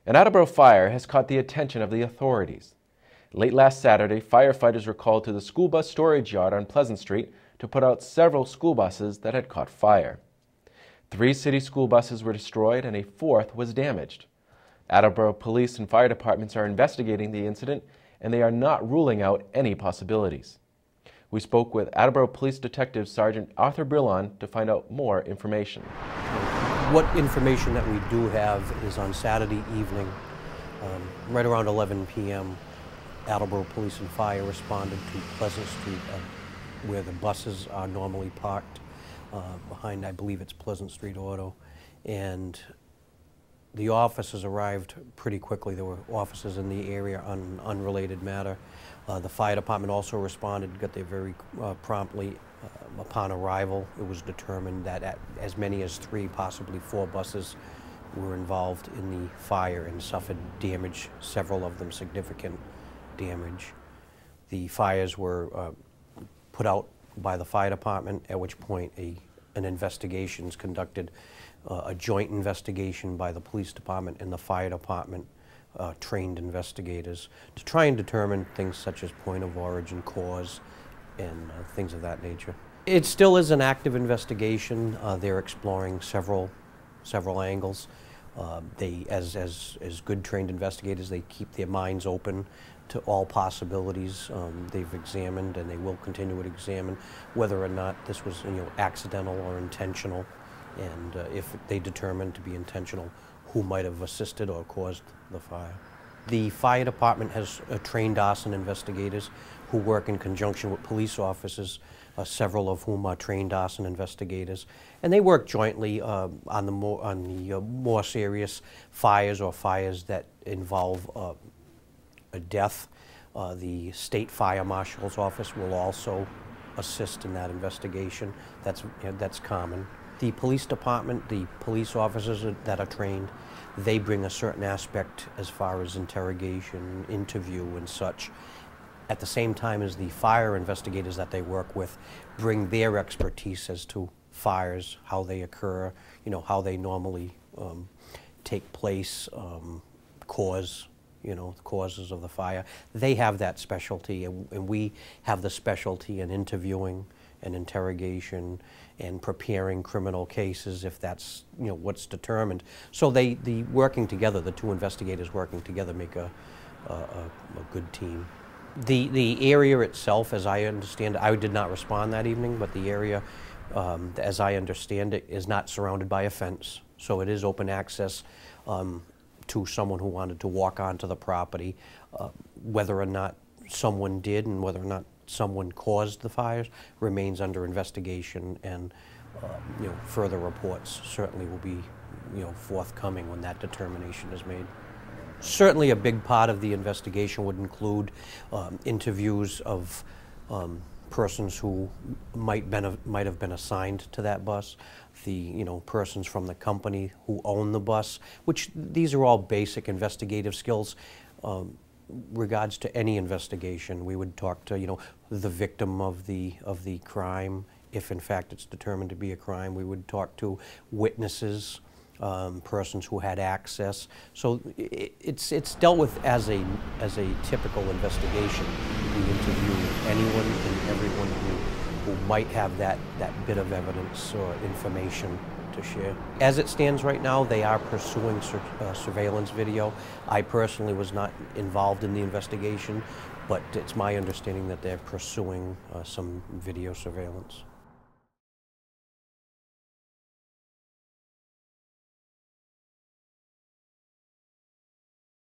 An Attleboro fire has caught the attention of the authorities. Late last Saturday, firefighters were called to the school bus storage yard on Pleasant Street to put out several school buses that had caught fire. 3 city school buses were destroyed and a 4th was damaged. Attleboro Police and Fire departments are investigating the incident and they are not ruling out any possibilities. We spoke with Attleboro Police Detective Sergeant Arthur Brillion to find out more information. What information that we do have is on Saturday evening, right around 11 p.m., Attleboro Police and Fire responded to Pleasant Street where the buses are normally parked behind, I believe it's Pleasant Street Auto, and the officers arrived pretty quickly. There were officers in the area on an unrelated matter. The fire department also responded, got there very promptly. Upon arrival, it was determined that as many as 3, possibly 4 buses were involved in the fire and suffered damage, several of them significant damage. The fires were put out by the fire department, at which point an investigation is conducted, a joint investigation by the police department and the fire department, trained investigators, to try and determine things such as point of origin, cause, and things of that nature. It still is an active investigation. They're exploring several angles. They, as good trained investigators, they keep their minds open to all possibilities. They've examined and they will continue to examine whether or not this was accidental or intentional, and if they determine to be intentional, who might have assisted or caused the fire. The fire department has trained arson investigators who work in conjunction with police officers, several of whom are trained arson investigators, and they work jointly on the more serious fires or fires that involve a death. The state fire marshal's office will also assist in that investigation. That's common. The police department, the police officers that are trained, they bring a certain aspect as far as interrogation, interview, and such. At the same time as the fire investigators that they work with bring their expertise as to fires, how they occur, how they normally take place, cause, the causes of the fire. They have that specialty, and we have the specialty in interviewing and interrogation and preparing criminal cases if that's what's determined. So the working together, the 2 investigators working together, make a good team. The area itself, as I understand it, I did not respond that evening, but the area, as I understand it, is not surrounded by a fence. So it is open access to someone who wanted to walk onto the property. Whether or not someone did and whether or not someone caused the fires remains under investigation, and further reports certainly will be forthcoming when that determination is made. Certainly a big part of the investigation would include interviews of persons who might have been assigned to that bus, the persons from the company who own the bus, which these are all basic investigative skills. Regards to any investigation, we would talk to the victim of the crime, if in fact it's determined to be a crime. We would talk to witnesses, persons who had access. So it's dealt with as a typical investigation. We interview anyone and everyone who might have that bit of evidence or information to share. As it stands right now, they are pursuing surveillance video. I personally was not involved in the investigation, but it's my understanding that they're pursuing some video surveillance.